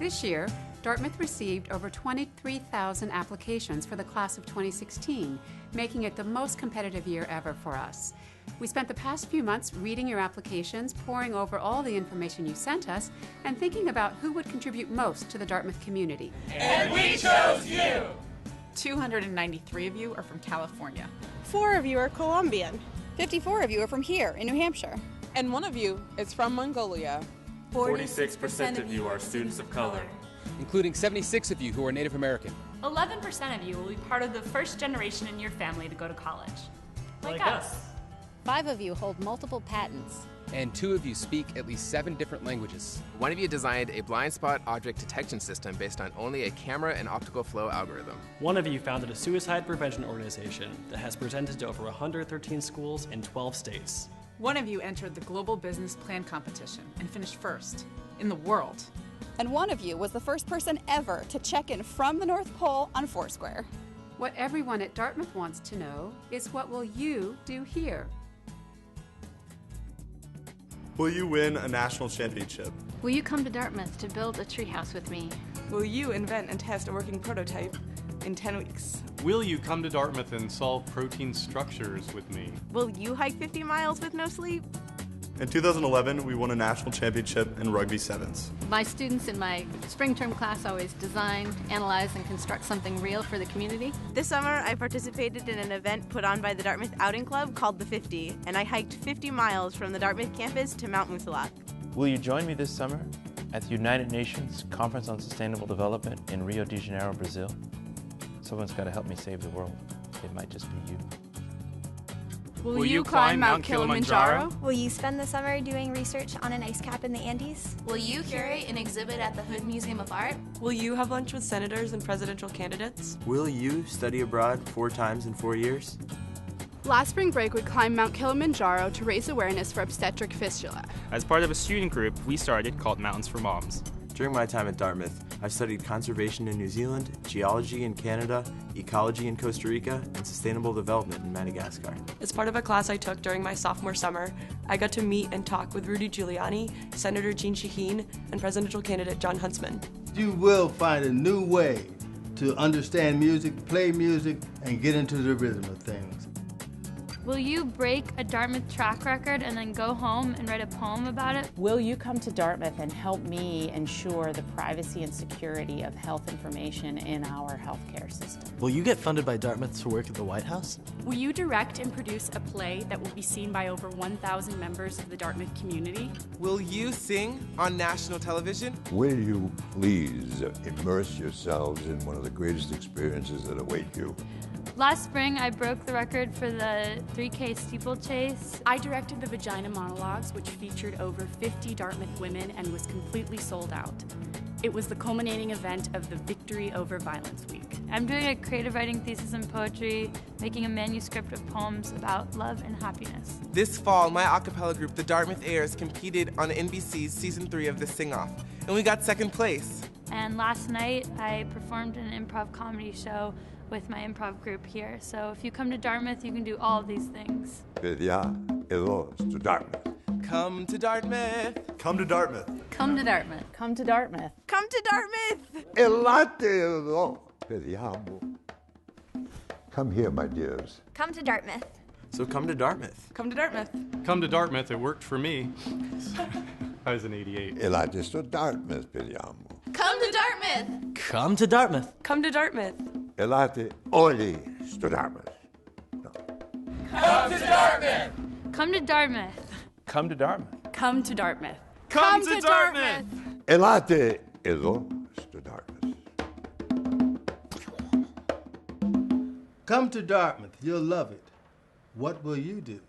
This year, Dartmouth received over 23,000 applications for the class of 2016, making it the most competitive year ever for us. We spent the past few months reading your applications, poring over all the information you sent us, and thinking about who would contribute most to the Dartmouth community. And we chose you! 293 of you are from California. 4 of you are Colombian. 54 of you are from here, in New Hampshire. And 1 of you is from Mongolia. 46% of you are students of color, including 76 of you who are Native American. 11% of you will be part of the first generation in your family to go to college. Like us. 5 of you hold multiple patents. And 2 of you speak at least 7 different languages. 1 of you designed a blind spot object detection system based on only a camera and optical flow algorithm. 1 of you founded a suicide prevention organization that has presented to over 113 schools in 12 states. 1 of you entered the Global Business Plan competition and finished first in the world. And 1 of you was the first person ever to check in from the North Pole on Foursquare. What everyone at Dartmouth wants to know is, what will you do here? Will you win a national championship? Will you come to Dartmouth to build a treehouse with me? Will you invent and test a working prototype in 10 weeks? Will you come to Dartmouth and solve protein structures with me? Will you hike 50 miles with no sleep? In 2011, we won a national championship in rugby sevens. My students in my spring term class always design, analyze, and construct something real for the community. This summer, I participated in an event put on by the Dartmouth Outing Club called The 50, and I hiked 50 miles from the Dartmouth campus to Mount Musalak. Will you join me this summer at the United Nations Conference on Sustainable Development in Rio de Janeiro, Brazil? Someone's got to help me save the world. It might just be you. Will you climb Mount Kilimanjaro? Will you spend the summer doing research on an ice cap in the Andes? Will you curate an exhibit at the Hood Museum of Art? Will you have lunch with senators and presidential candidates? Will you study abroad 4 times in 4 years? Last spring break, we climbed Mount Kilimanjaro to raise awareness for obstetric fistula. As part of a student group we started called Mountains for Moms. During my time at Dartmouth, I've studied conservation in New Zealand, geology in Canada, ecology in Costa Rica, and sustainable development in Madagascar. As part of a class I took during my sophomore summer, I got to meet and talk with Rudy Giuliani, Senator Jean Shaheen, and presidential candidate John Huntsman. You will find a new way to understand music, play music, and get into the rhythm of things. Will you break a Dartmouth track record and then go home and write a poem about it? Will you come to Dartmouth and help me ensure the privacy and security of health information in our healthcare system? Will you get funded by Dartmouth to work at the White House? Will you direct and produce a play that will be seen by over 1,000 members of the Dartmouth community? Will you sing on national television? Will you please immerse yourselves in one of the greatest experiences that await you? Last spring, I broke the record for the 3K steeplechase. I directed the Vagina Monologues, which featured over 50 Dartmouth women and was completely sold out. It was the culminating event of the Victory Over Violence Week. I'm doing a creative writing thesis in poetry, making a manuscript of poems about love and happiness. This fall, my a cappella group, the Dartmouth Airs, competed on NBC's Season 3 of The Sing-Off, and we got 2nd place. And last night, I performed in an improv comedy show with my improv group here. So if you come to Dartmouth, you can do all of these things. To Dartmouth. Come to Dartmouth. Come to Dartmouth. Come to Dartmouth. Come to Dartmouth. Come to Dartmouth. Come here, my dears. Come to Dartmouth. So come to Dartmouth. Come to Dartmouth. Come to Dartmouth. It worked for me. I was an 88. Dartmouth, Come to Dartmouth. Come to Dartmouth. Come to Dartmouth. Oli to Dartmouth. No. Come to Dartmouth. Come to Dartmouth. Come to Dartmouth. Come to Dartmouth. Come to Dartmouth. Elate ezo to Dartmouth. Come to Dartmouth. You'll love it. What will you do?